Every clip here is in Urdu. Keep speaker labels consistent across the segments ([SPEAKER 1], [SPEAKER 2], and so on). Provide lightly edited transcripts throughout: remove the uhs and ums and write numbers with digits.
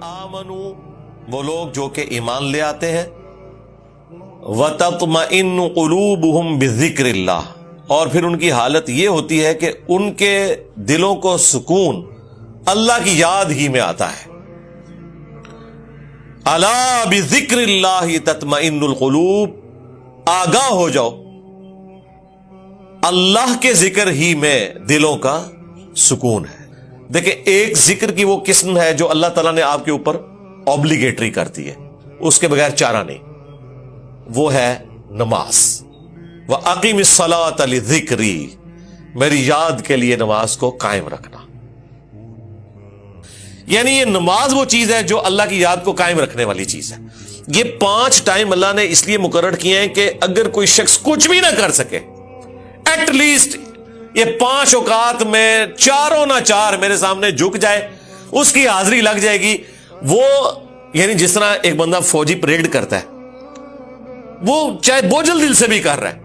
[SPEAKER 1] آمنوا، وہ لوگ جو کہ ایمان لے آتے ہیں، وَتَطْمَئِنُّ قُلُوبُهُمْ بِذِكْرِ اللَّهِ، اور پھر ان کی حالت یہ ہوتی ہے کہ ان کے دلوں کو سکون اللہ کی یاد ہی میں آتا ہے۔ الا بذکر اللہ تطمئن القلوب، آگاہ ہو جاؤ، اللہ کے ذکر ہی میں دلوں کا سکون ہے۔ دیکھیں، ایک ذکر کی وہ قسم ہے جو اللہ تعالیٰ نے آپ کے اوپر اوبلیگیٹری کر دی ہے، اس کے بغیر چارہ نہیں، وہ ہے نماز۔ وَأَقِمِ الصَّلَاةَ لِذِكْرِي، میری یاد کے لیے نماز کو قائم رکھنا۔ یعنی یہ نماز وہ چیز ہے جو اللہ کی یاد کو قائم رکھنے والی چیز ہے۔ یہ 5 ٹائم اللہ نے اس لیے مقرر کیے ہیں کہ اگر کوئی شخص کچھ بھی نہ کر سکے، ایٹ لیسٹ یہ 5 اوقات میں چاروں نہ چار میرے سامنے جھک جائے، اس کی حاضری لگ جائے گی۔ وہ یعنی جس طرح ایک بندہ فوجی پریڈ کرتا ہے، وہ چاہے بوجھل دل سے بھی کر رہا ہے،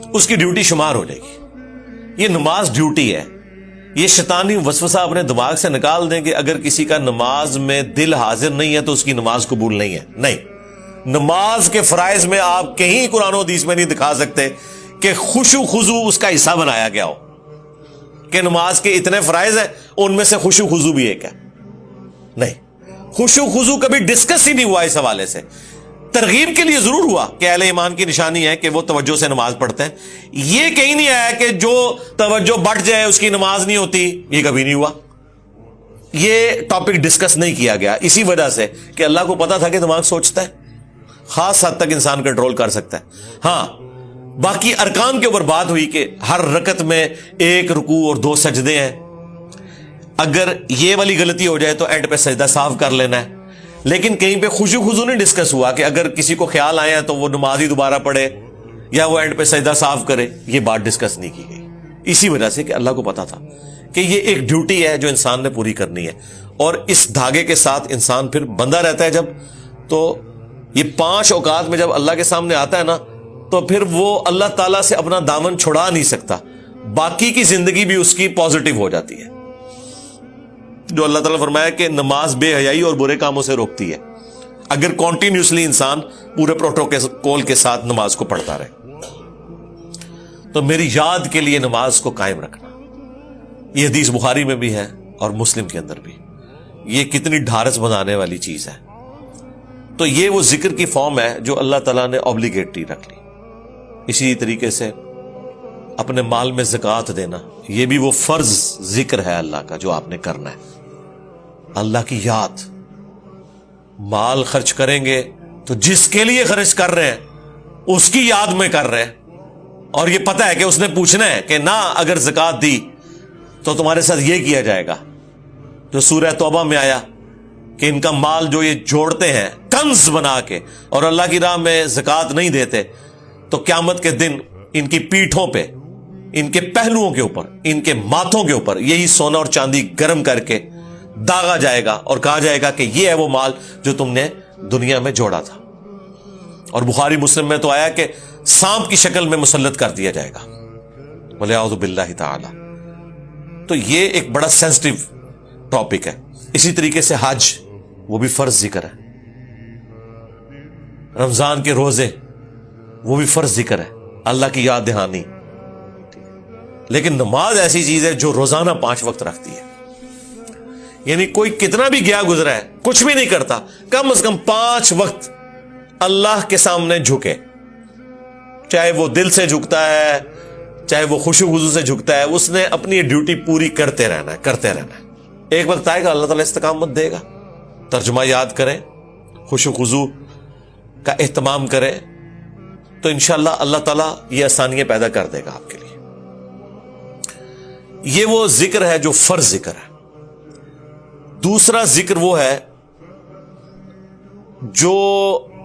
[SPEAKER 1] اس کی ڈیوٹی شمار ہو جائے گی۔ یہ نماز ڈیوٹی ہے۔ یہ شیطانی وسوسہ اپنے دماغ سے نکال دیں کہ اگر کسی کا نماز میں دل حاضر نہیں ہے تو اس کی نماز قبول نہیں ہے۔ نہیں، نماز کے فرائض میں آپ کہیں قرآن و حدیث میں نہیں دکھا سکتے کہ خشوع خضوع اس کا حصہ بنایا گیا ہو، کہ نماز کے اتنے فرائض ہیں ان میں سے خشوع خضوع بھی ایک ہے۔ نہیں، خشوع خضوع کبھی ڈسکس ہی نہیں ہوا اس حوالے سے۔ ترغیب کے لیے ضرور ہوا کہ اہل ایمان کی نشانی ہے کہ وہ توجہ سے نماز پڑھتے ہیں، یہ کہیں نہیں آیا کہ جو توجہ بٹ جائے اس کی نماز نہیں ہوتی، یہ کبھی نہیں ہوا۔ یہ ٹاپک ڈسکس نہیں کیا گیا اسی وجہ سے کہ اللہ کو پتا تھا کہ دماغ سوچتا ہے، خاص حد تک انسان کنٹرول کر سکتا ہے۔ ہاں، باقی ارکان کے اوپر بات ہوئی کہ ہر رکعت میں 1 رکوع اور 2 سجدے ہیں، اگر یہ والی غلطی ہو جائے تو اینڈ پہ سجدہ صاف کر لینا ہے۔ لیکن کہیں پہ خشوع خضوع نہیں ڈسکس ہوا کہ اگر کسی کو خیال آیا تو وہ نماز ہی دوبارہ پڑھے یا وہ اینڈ پہ سجدہ صاف کرے، یہ بات ڈسکس نہیں کی گئی، اسی وجہ سے کہ اللہ کو پتا تھا کہ یہ ایک ڈیوٹی ہے جو انسان نے پوری کرنی ہے، اور اس دھاگے کے ساتھ انسان پھر بندہ رہتا ہے جب، تو یہ 5 اوقات میں جب اللہ کے سامنے آتا ہے نا، تو پھر وہ اللہ تعالیٰ سے اپنا دامن چھڑا نہیں سکتا، باقی کی زندگی بھی اس کی پازیٹیو ہو جاتی ہے۔ جو اللہ تعالیٰ فرمایا کہ نماز بے حیائی اور برے کاموں سے روکتی ہے، اگر کنٹینیوسلی انسان پورے پروٹوکول کے ساتھ نماز کو پڑھتا رہے۔ تو میری یاد کے لیے نماز کو قائم رکھنا، یہ حدیث بخاری میں بھی ہے اور مسلم کے اندر بھی۔ یہ کتنی ڈھارس بنانے والی چیز ہے۔ تو یہ وہ ذکر کی فارم ہے جو اللہ تعالیٰ نے اوبلیگیٹری رکھ لی۔ اسی طریقے سے اپنے مال میں زکوٰۃ دینا، یہ بھی وہ فرض ذکر ہے اللہ کا جو آپ نے کرنا ہے۔ اللہ کی یاد، مال خرچ کریں گے تو جس کے لیے خرچ کر رہے ہیں اس کی یاد میں کر رہے ہیں، اور یہ پتہ ہے کہ اس نے پوچھنا ہے کہ نہ اگر زکوٰۃ دی تو تمہارے ساتھ یہ کیا جائے گا۔ جو سورہ توبہ میں آیا کہ ان کا مال جو یہ جوڑتے ہیں کنز بنا کے اور اللہ کی راہ میں زکوٰۃ نہیں دیتے، تو قیامت کے دن ان کی پیٹھوں پہ، ان کے پہلوؤں کے اوپر، ان کے ماتھوں کے اوپر یہی سونا اور چاندی گرم کر کے داغا جائے گا اور کہا جائے گا کہ یہ ہے وہ مال جو تم نے دنیا میں جوڑا تھا۔ اور بخاری مسلم میں تو آیا کہ سانپ کی شکل میں مسلط کر دیا جائے گا، وَلِعَوْذُ بِاللَّهِ تَعَالَى۔ تو یہ ایک بڑا سینسٹیو ٹاپک ہے۔ اسی طریقے سے حج، وہ بھی فرض ذکر ہے۔ رمضان کے روزے، وہ بھی فرض ذکر ہے، اللہ کی یاد دہانی۔ لیکن نماز ایسی چیز ہے جو روزانہ 5 وقت رکھتی ہے۔ یعنی کوئی کتنا بھی گیا گزرا ہے، کچھ بھی نہیں کرتا، کم از کم 5 وقت اللہ کے سامنے جھکے، چاہے وہ دل سے جھکتا ہے، چاہے وہ خشوع خضوع سے جھکتا ہے، اس نے اپنی ڈیوٹی پوری کرتے رہنا ہے، کرتے رہنا ہے۔ ایک وقت آئے گا اللہ تعالیٰ استقامت دے گا۔ ترجمہ یاد کریں، خشوع خضوع کا اہتمام کریں، تو انشاءاللہ اللہ تعالیٰ یہ آسانیاں پیدا کر دے گا آپ کے لیے۔ یہ وہ ذکر ہے جو فرض ذکر ہے۔ دوسرا ذکر وہ ہے جو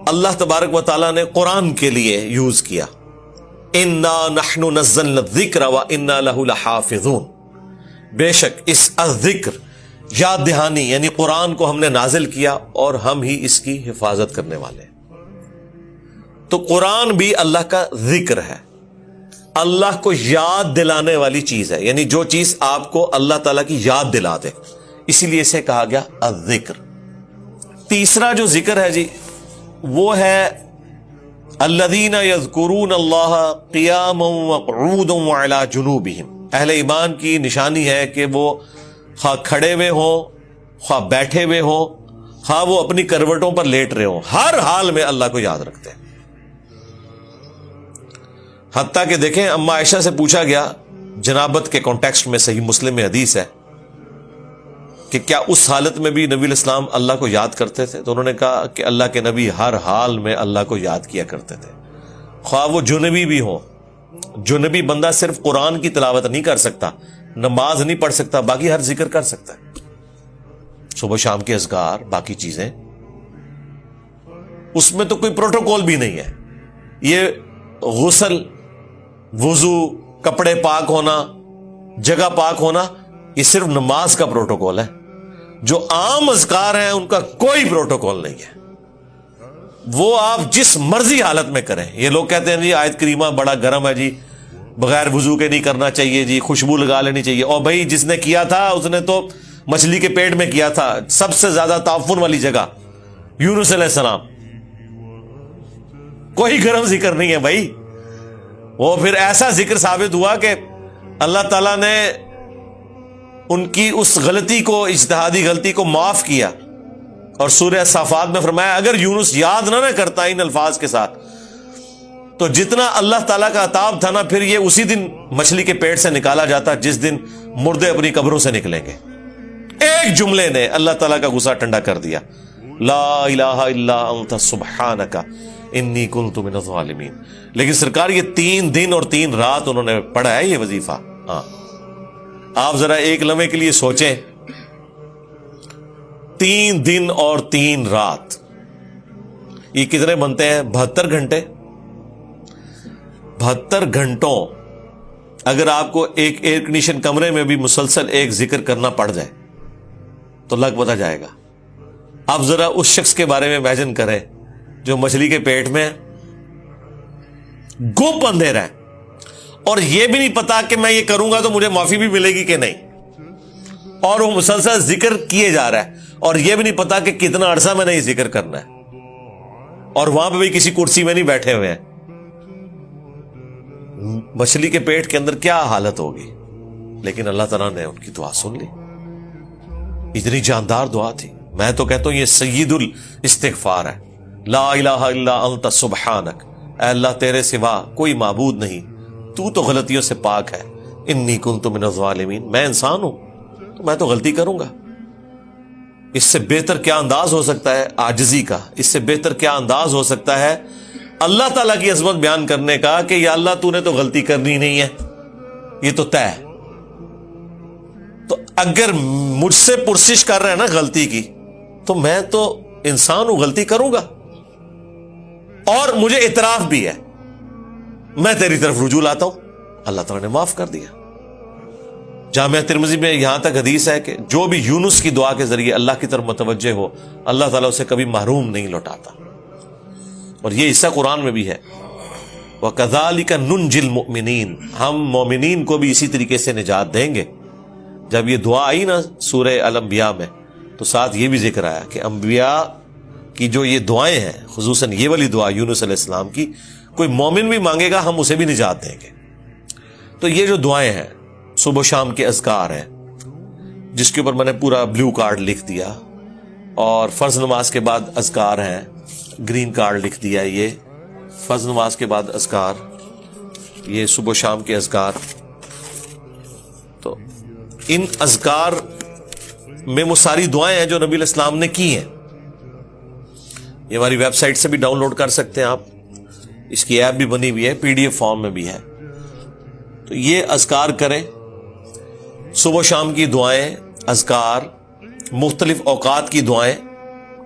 [SPEAKER 1] اللہ تبارک و تعالیٰ نے قرآن کے لیے یوز کیا، اِنَّا نَحْنُ نَزَّلْنَا الذِّكْرَ وَإِنَّا لَهُ لَحَافِظُونَ، بے شک اس الذکر، یاد دہانی یعنی قرآن کو ہم نے نازل کیا اور ہم ہی اس کی حفاظت کرنے والے ہیں۔ تو قرآن بھی اللہ کا ذکر ہے، اللہ کو یاد دلانے والی چیز ہے، یعنی جو چیز آپ کو اللہ تعالیٰ کی یاد دلا دے، اسی لیے اسے کہا گیا الذکر. تیسرا جو ذکر ہے جی وہ ہے الذین یذکرون اللہ قیاما وقعودا وعلی جنوبہم. اہل ایمان کی نشانی ہے کہ وہ خواہ کھڑے ہوئے ہوں, خواہ بیٹھے ہوئے ہوں, خواہ وہ اپنی کروٹوں پر لیٹ رہے ہوں, ہر حال میں اللہ کو یاد رکھتے ہیں. حتیٰ کہ دیکھیں اما عائشہ سے پوچھا گیا جنابت کے کانٹیکسٹ میں, صحیح مسلم میں حدیث ہے کہ کیا اس حالت میں بھی نبی الاسلام اللہ کو یاد کرتے تھے؟ تو انہوں نے کہا کہ اللہ کے نبی ہر حال میں اللہ کو یاد کیا کرتے تھے, خواہ وہ جنبی بھی ہو. جنبی بندہ صرف قرآن کی تلاوت نہیں کر سکتا, نماز نہیں پڑھ سکتا, باقی ہر ذکر کر سکتا ہے, صبح شام کے اذکار, باقی چیزیں. اس میں تو کوئی پروٹوکول بھی نہیں ہے. یہ غسل, وضو, کپڑے پاک ہونا, جگہ پاک ہونا, یہ صرف نماز کا پروٹوکول ہے. جو عام اذکار ہیں ان کا کوئی پروٹوکول نہیں ہے, وہ آپ جس مرضی حالت میں کریں. یہ لوگ کہتے ہیں جی آیت کریمہ بڑا گرم ہے جی, بغیر وضو کے نہیں کرنا چاہیے جی, خوشبو لگا لینی چاہیے. اور بھائی جس نے کیا تھا اس نے تو مچھلی کے پیٹ میں کیا تھا, سب سے زیادہ تعفن والی جگہ یونس علیہ السلام. کوئی گرم ذکر نہیں ہے بھائی. وہ پھر ایسا ذکر ثابت ہوا کہ اللہ تعالیٰ نے ان کی اس غلطی کو, اجتہادی غلطی کو معاف کیا. اور سورہ صافات میں فرمایا اگر یونس یاد نہ کرتا ان الفاظ کے ساتھ تو جتنا اللہ تعالیٰ کا عطاب تھا نا, پھر یہ اسی دن مچھلی کے پیٹ سے نکالا جاتا جس دن مردے اپنی قبروں سے نکلیں گے. ایک جملے نے اللہ تعالیٰ کا غصہ ٹھنڈا کر دیا, لا الہ الا انت سبحانک انی کنت من الظالمین. لیکن سرکار یہ 3 دن اور 3 رات انہوں نے پڑھا ہے یہ وظیفہ. ہاں آپ ذرا ایک لمحے کے لیے سوچیں, 3 دن اور 3 رات, یہ کتنے بنتے ہیں؟ 72 گھنٹے. 72 گھنٹوں اگر آپ کو ایک ایئر کنڈیشن کمرے میں بھی مسلسل ایک ذکر کرنا پڑ جائے تو لگ پتہ جائے گا. آپ ذرا اس شخص کے بارے میں امیجن کریں جو مچھلی کے پیٹ میں گپ اندھیرا ہے اور یہ بھی نہیں پتا کہ میں یہ کروں گا تو مجھے معافی بھی ملے گی کہ نہیں, اور وہ مسلسل ذکر کیے جا رہا ہے, اور یہ بھی نہیں پتا کہ کتنا عرصہ میں نے یہ ذکر کرنا ہے, اور وہاں پہ بھی کسی کرسی میں نہیں بیٹھے ہوئے ہیں. مچھلی کے پیٹ کے اندر کیا حالت ہوگی. لیکن اللہ تعالیٰ نے ان کی دعا سن لی. اتنی جاندار دعا تھی. میں تو کہتا ہوں یہ سید الاستغفار ہے. لا الہ الا انت سبحانک, اے اللہ تیرے سوا کوئی معبود نہیں, تو تو غلطیوں سے پاک ہے. انی کنت من الظالمین, میں انسان ہوں تو میں تو غلطی کروں گا. اس سے بہتر کیا انداز ہو سکتا ہے عاجزی کا, اس سے بہتر کیا انداز ہو سکتا ہے اللہ تعالیٰ کی عظمت بیان کرنے کا کہ یا اللہ تو نے تو غلطی کرنی نہیں ہے, یہ تو طے ہے. تو اگر مجھ سے پرسش کر رہے ہیں نا غلطی کی, تو میں تو انسان ہوں, غلطی کروں گا, اور مجھے اعتراف بھی ہے, میں تیری طرف رجوع لاتا ہوں. اللہ تعالیٰ نے معاف کر دیا. جامعہ ترمذی میں یہاں تک حدیث ہے کہ جو بھی یونس کی دعا کے ذریعے اللہ کی طرف متوجہ ہو, اللہ تعالیٰ اسے کبھی محروم نہیں لوٹاتا. اور یہ حصہ قرآن میں بھی ہے, وَكَذَلِكَ نُنْجِي الْمُؤْمِنِينَ, ہم مومنین کو بھی اسی طریقے سے نجات دیں گے. جب یہ دعا آئی نا سورہ الانبیاء میں, تو ساتھ یہ بھی ذکر آیا کہ انبیاء کی جو یہ دعائیں ہیں, خصوصاً یہ والی دعا یونس علیہ السلام کی, کوئی مومن بھی مانگے گا ہم اسے بھی نجات دیں گے. تو یہ جو دعائیں ہیں صبح شام کے اذکار ہیں, جس کے اوپر میں نے پورا بلیو کارڈ لکھ دیا, اور فرض نماز کے بعد اذکار ہیں, گرین کارڈ لکھ دیا. یہ فرض نماز کے بعد اذکار, یہ صبح شام کے اذکار. تو ان اذکار میں وہ ساری دعائیں ہیں جو نبی علیہ السلام نے کی ہیں. یہ ہماری ویب سائٹ سے بھی ڈاؤن لوڈ کر سکتے ہیں آپ, اس کی ایپ بھی بنی ہوئی ہے, PDF فارم میں بھی ہے. تو یہ اذکار کریں, صبح شام کی دعائیں, اذکار, مختلف اوقات کی دعائیں,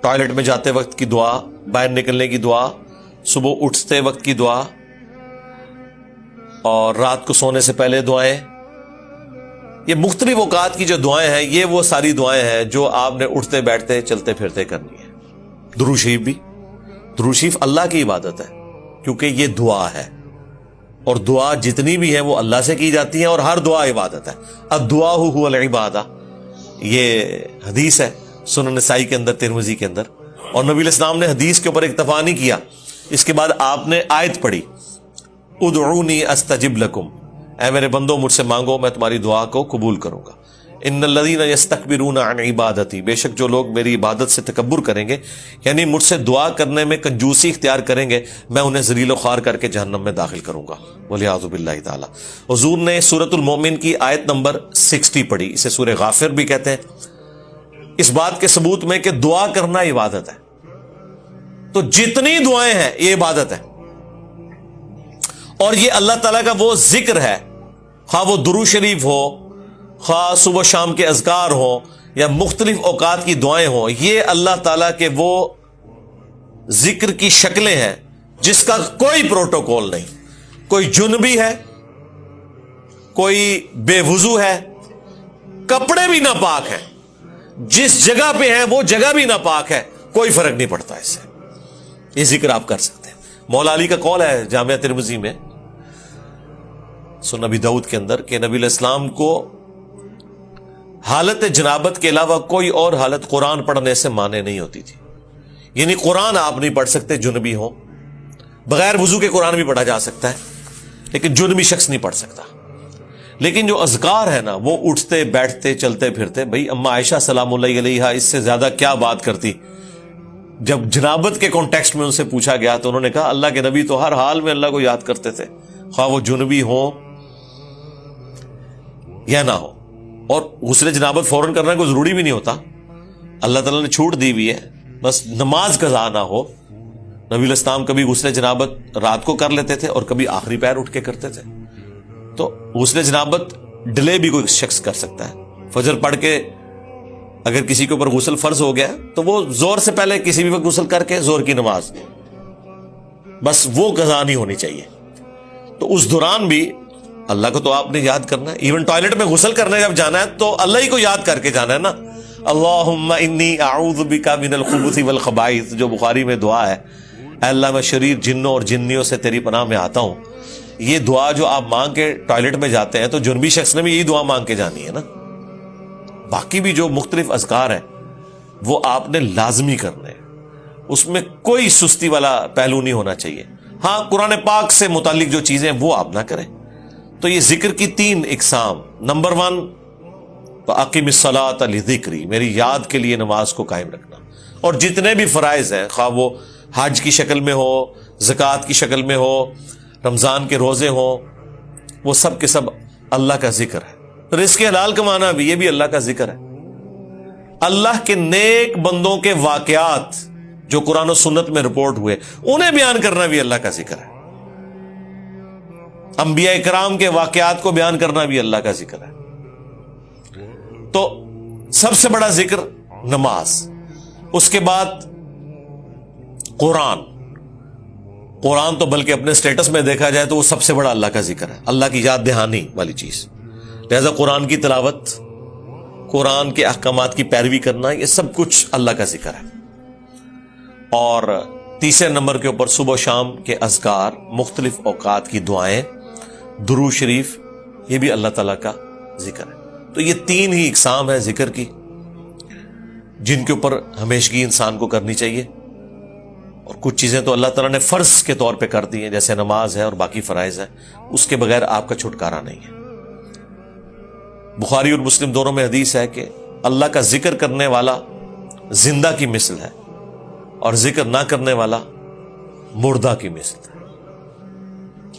[SPEAKER 1] ٹوائلٹ میں جاتے وقت کی دعا, باہر نکلنے کی دعا, صبح اٹھتے وقت کی دعا, اور رات کو سونے سے پہلے دعائیں. یہ مختلف اوقات کی جو دعائیں ہیں, یہ وہ ساری دعائیں ہیں جو آپ نے اٹھتے بیٹھتے چلتے پھرتے کرنی ہے. درود شریف بھی, درود شریف اللہ کی عبادت ہے کیونکہ یہ دعا ہے, اور دعا جتنی بھی ہے وہ اللہ سے کی جاتی ہیں, اور ہر دعا عبادت ہے. الدعاء هو العبادہ, یہ حدیث ہے سنن نسائی کے اندر، ترمذی کے اندر، اور نبی علیہ السلام نے حدیث کے اوپر اکتفا نہیں کیا، اس کے بعد آپ نے آیت پڑھی، ادعونی استجب لکم، اے میرے بندو مجھ سے مانگو میں تمہاری دعا کو قبول کروں گا، ان الذین یستکبرون عن عبادتی، بے شک جو لوگ میری عبادت سے تکبر کریں گے، یعنی مجھ سے دعا کرنے میں کنجوسی اختیار کریں گے، میں انہیں ذلیل و خوار کر کے جہنم میں داخل کروں گا، والعیاذ باللہ تعالی۔ حضور نے سورۃ المومن کی آیت نمبر 60 پڑھی، اسے سورہ غافر بھی کہتے ہیں، اس بات کے ثبوت میں کہ دعا کرنا عبادت ہے۔ تو جتنی دعائیں ہیں یہ عبادت ہے، اور یہ اللہ تعالیٰ کا وہ ذکر ہے، خواہ وہ درود شریف ہو، خواہ صبح شام کے اذکار ہوں، یا مختلف اوقات کی دعائیں ہوں، یہ اللہ تعالیٰ کے وہ ذکر کی شکلیں ہیں جس کا کوئی پروٹوکول نہیں، کوئی جنبی ہے، کوئی بے وضو ہے، کپڑے بھی ناپاک ہیں، جس جگہ پہ ہیں وہ جگہ بھی ناپاک ہے، کوئی فرق نہیں پڑتا اس سے، یہ ذکر آپ کر سکتے ہیں۔ مولا علی کا قول ہے جامعہ ترمذی میں سنن ابی داؤد کے اندر کہ نبی علیہ السلام کو حالت جنابت کے علاوہ کوئی اور حالت قرآن پڑھنے سے مانے نہیں ہوتی تھی، یعنی قرآن آپ نہیں پڑھ سکتے جنبی ہو، بغیر وضو کے قرآن بھی پڑھا جا سکتا ہے لیکن جنبی شخص نہیں پڑھ سکتا۔ لیکن جو اذکار ہے نا وہ اٹھتے بیٹھتے چلتے پھرتے، بھئی اما عائشہ سلام اللہ علیہا اس سے زیادہ کیا بات کرتی، جب جنابت کے کانٹیکسٹ میں ان سے پوچھا گیا تو انہوں نے کہا اللہ کے نبی تو ہر حال میں اللہ کو یاد کرتے تھے، خواہ وہ جنبی ہو یا نہ ہو، اور غسل جنابت فوراً کرنا کوئی ضروری بھی نہیں ہوتا، اللہ تعالیٰ نے چھوٹ دی ہوئی ہے، بس نماز قضا نہ ہو۔ نبی علیہ السلام کبھی غسل جنابت رات کو کر لیتے تھے اور کبھی آخری پہر اٹھ کے کرتے تھے، تو غسل جنابت ڈیلے بھی کوئی شخص کر سکتا ہے، فجر پڑھ کے اگر کسی کے اوپر غسل فرض ہو گیا تو وہ زور سے پہلے کسی بھی وقت غسل کر کے زور کی نماز، بس وہ قضا نہیں ہونی چاہیے۔ تو اس دوران بھی اللہ کو تو آپ نے یاد کرنا ہے، ایون ٹوائلٹ میں غسل کرنے جب جانا ہے تو اللہ ہی کو یاد کر کے جانا ہے نا، اللہم انی اعوذ بک من الخبث والخبائث، جو بخاری میں دعا ہے، اے اللہ میں شریر جنوں اور جنیوں سے تیری پناہ میں آتا ہوں، یہ دعا جو آپ مانگ کے ٹوائلٹ میں جاتے ہیں تو جنبی شخص نے بھی یہی دعا مانگ کے جانی ہے نا۔ باقی بھی جو مختلف اذکار ہیں وہ آپ نے لازمی کرنے ہیں، اس میں کوئی سستی والا پہلو نہیں ہونا چاہیے۔ ہاں قرآن پاک سے متعلق جو چیزیں وہ آپ نہ کریں۔ تو یہ ذکر کی 3 اقسام، نمبر 1 فَأَقِمِ الصَّلَاةَ لِذِكْرِي، میری یاد کے لیے نماز کو قائم رکھنا، اور جتنے بھی فرائض ہیں خواہ وہ حج کی شکل میں ہو، زکوٰۃ کی شکل میں ہو، رمضان کے روزے ہوں، وہ سب کے سب اللہ کا ذکر ہے۔ رزق حلال کمانا بھی یہ بھی اللہ کا ذکر ہے۔ اللہ کے نیک بندوں کے واقعات جو قرآن و سنت میں رپورٹ ہوئے انہیں بیان کرنا بھی اللہ کا ذکر ہے۔ انبیاء کرام کے واقعات کو بیان کرنا بھی اللہ کا ذکر ہے۔ تو سب سے بڑا ذکر نماز، اس کے بعد قرآن تو بلکہ اپنے سٹیٹس میں دیکھا جائے تو وہ سب سے بڑا اللہ کا ذکر ہے، اللہ کی یاد دہانی والی چیز، لہذا قرآن کی تلاوت، قرآن کے احکامات کی پیروی کرنا، یہ سب کچھ اللہ کا ذکر ہے۔ اور تیسرے نمبر کے اوپر صبح و شام کے اذکار، مختلف اوقات کی دعائیں، درود شریف، یہ بھی اللہ تعالیٰ کا ذکر ہے۔ تو یہ 3 ہی اقسام ہے ذکر کی جن کے اوپر ہمیشگی انسان کو کرنی چاہیے، اور کچھ چیزیں تو اللہ تعالیٰ نے فرض کے طور پہ کر دی ہیں جیسے نماز ہے اور باقی فرائض ہیں، اس کے بغیر آپ کا چھٹکارا نہیں ہے۔ بخاری اور مسلم دونوں میں حدیث ہے کہ اللہ کا ذکر کرنے والا زندہ کی مثل ہے اور ذکر نہ کرنے والا مردہ کی مثل ہے،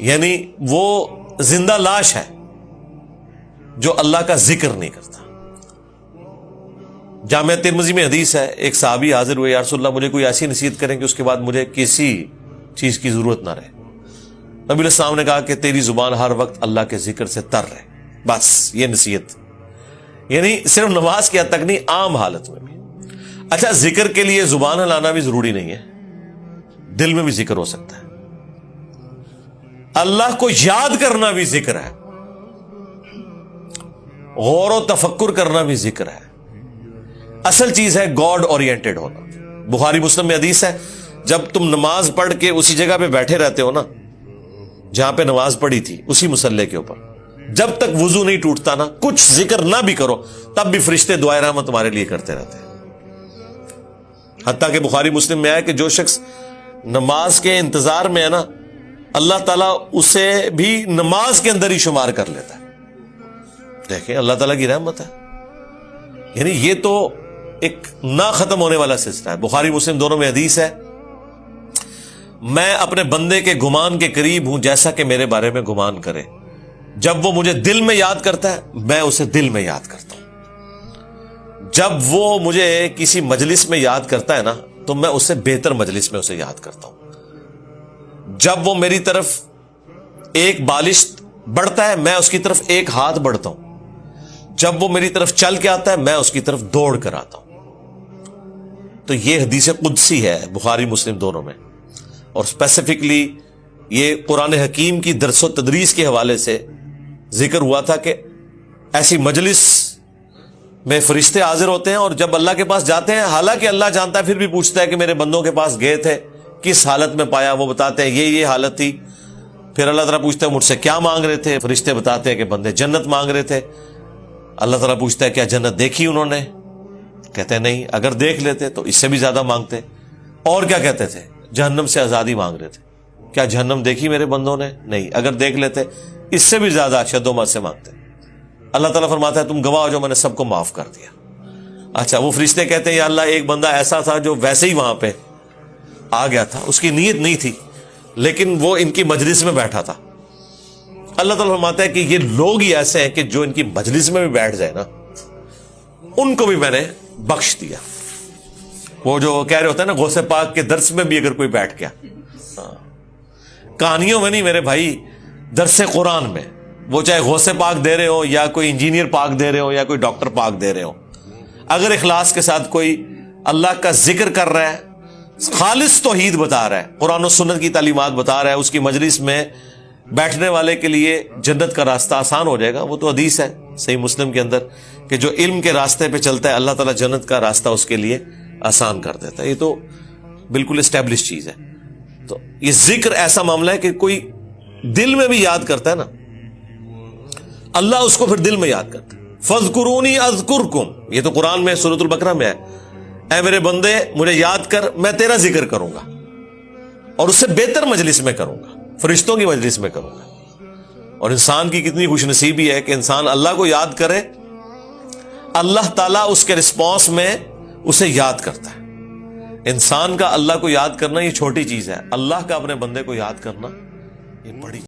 [SPEAKER 1] یعنی وہ زندہ لاش ہے جو اللہ کا ذکر نہیں کرتا۔ جامعہ ترمذی میں حدیث ہے، ایک صحابی حاضر ہوئے، یا رسول اللہ مجھے کوئی ایسی نصیحت کریں کہ اس کے بعد مجھے کسی چیز کی ضرورت نہ رہے۔ نبی علیہ السلام نے کہا کہ تیری زبان ہر وقت اللہ کے ذکر سے تر رہے، بس یہ نصیحت، یعنی صرف نماز کی حد تک نہیں، عام حالت میں بھی۔ اچھا ذکر کے لیے زبان ہلانا بھی ضروری نہیں ہے، دل میں بھی ذکر ہو سکتا ہے۔ اللہ کو یاد کرنا بھی ذکر ہے، غور و تفکر کرنا بھی ذکر ہے۔ اصل چیز ہے گاڈ اورینٹڈ ہونا۔ بخاری مسلم میں حدیث ہے، جب تم نماز پڑھ کے اسی جگہ پہ بیٹھے رہتے ہو نا جہاں پہ نماز پڑھی تھی، اسی مصلی کے اوپر، جب تک وضو نہیں ٹوٹتا نا، کچھ ذکر نہ بھی کرو، تب بھی فرشتے دعائے رحمت تمہارے لیے کرتے رہتے ہیں۔ حتیٰ کہ بخاری مسلم میں آیا کہ جو شخص نماز کے انتظار میں ہے نا، اللہ تعالیٰ اسے بھی نماز کے اندر ہی شمار کر لیتا ہے۔ دیکھیں اللہ تعالیٰ کی رحمت ہے، یعنی یہ تو ایک نہ ختم ہونے والا سلسلہ ہے۔ بخاری مسلم دونوں میں حدیث ہے، میں اپنے بندے کے گمان کے قریب ہوں جیسا کہ میرے بارے میں گمان کرے۔ جب وہ مجھے دل میں یاد کرتا ہے میں اسے دل میں یاد کرتا ہوں، جب وہ مجھے کسی مجلس میں یاد کرتا ہے نا تو میں اسے بہتر مجلس میں اسے یاد کرتا ہوں، جب وہ میری طرف ایک بالش بڑھتا ہے میں اس کی طرف ایک ہاتھ بڑھتا ہوں، جب وہ میری طرف چل کے آتا ہے میں اس کی طرف دوڑ کر آتا ہوں۔ تو یہ حدیث قدسی ہے بخاری مسلم دونوں میں، اور اسپیسیفکلی یہ قرآن حکیم کی درس و تدریس کے حوالے سے ذکر ہوا تھا کہ ایسی مجلس میں فرشتے حاضر ہوتے ہیں، اور جب اللہ کے پاس جاتے ہیں، حالانکہ اللہ جانتا ہے، پھر بھی پوچھتا ہے کہ میرے بندوں کے پاس گئے تھے کس حالت میں پایا، وہ بتاتے ہیں یہ حالت تھی۔ پھر اللہ تعالیٰ پوچھتا ہے مجھ سے کیا مانگ رہے تھے، فرشتے بتاتے ہیں کہ بندے جنت مانگ رہے تھے۔ اللہ تعالیٰ پوچھتا ہے کیا جنت دیکھی انہوں نے، کہتے ہیں نہیں، اگر دیکھ لیتے تو اس سے بھی زیادہ مانگتے۔ اور کیا کہتے تھے، جہنم سے آزادی مانگ رہے تھے، کیا جہنم دیکھی میرے بندوں نے، نہیں، اگر دیکھ لیتے اس سے بھی زیادہ شد و مت سے مانگتے۔ اللہ تعالیٰ فرماتا ہے تم گواہ ہو جو میں نے سب کو معاف کر دیا۔ اچھا، وہ فرشتے کہتے ہیں یا اللہ ایک بندہ ایسا تھا جو ویسے ہی وہاں پہ آ گیا تھا، اس کی نیت نہیں تھی لیکن وہ ان کی مجلس میں بیٹھا تھا۔ اللہ تعالیٰ فرماتا ہے کہ یہ لوگ ہی ایسے ہیں کہ جو ان کی مجلس میں بھی بیٹھ جائے نا ان کو بھی میں نے بخش دیا۔ وہ جو کہہ رہے ہوتے ہیں نا غوث پاک کے درس میں بھی اگر کوئی بیٹھ گیا، کہانیوں میں نہیں میرے بھائی، درس قرآن میں، وہ چاہے غوث پاک دے رہے ہو یا کوئی انجینئر پاک دے رہے ہو یا کوئی ڈاکٹر پاک دے رہے ہو، اگر اخلاص کے ساتھ کوئی اللہ کا ذکر کر رہا ہے، خالص توحید بتا رہا ہے، قرآن و سنت کی تعلیمات بتا رہا ہے، اس کی مجلس میں بیٹھنے والے کے لیے جنت کا راستہ آسان ہو جائے گا۔ وہ تو حدیث ہے صحیح مسلم کے اندر کہ جو علم کے راستے پہ چلتا ہے اللہ تعالیٰ جنت کا راستہ اس کے لیے آسان کر دیتا ہے۔ یہ تو بالکل اسٹیبلش چیز ہے۔ تو یہ ذکر ایسا معاملہ ہے کہ کوئی دل میں بھی یاد کرتا ہے نا، اللہ اس کو پھر دل میں یاد کرتا ہے۔ فَاذْكُرُونِي أَذْكُرْكُمْ، یہ تو قرآن میں سورۃ البقرہ میں ہے، اے میرے بندے مجھے یاد کر، میں تیرا ذکر کروں گا اور اس سے بہتر مجلس میں کروں گا، فرشتوں کی مجلس میں کروں گا۔ اور انسان کی کتنی خوش نصیبی ہے کہ انسان اللہ کو یاد کرے، اللہ تعالیٰ اس کے رسپانس میں اسے یاد کرتا ہے۔ انسان کا اللہ کو یاد کرنا یہ چھوٹی چیز ہے، اللہ کا اپنے بندے کو یاد کرنا یہ بڑی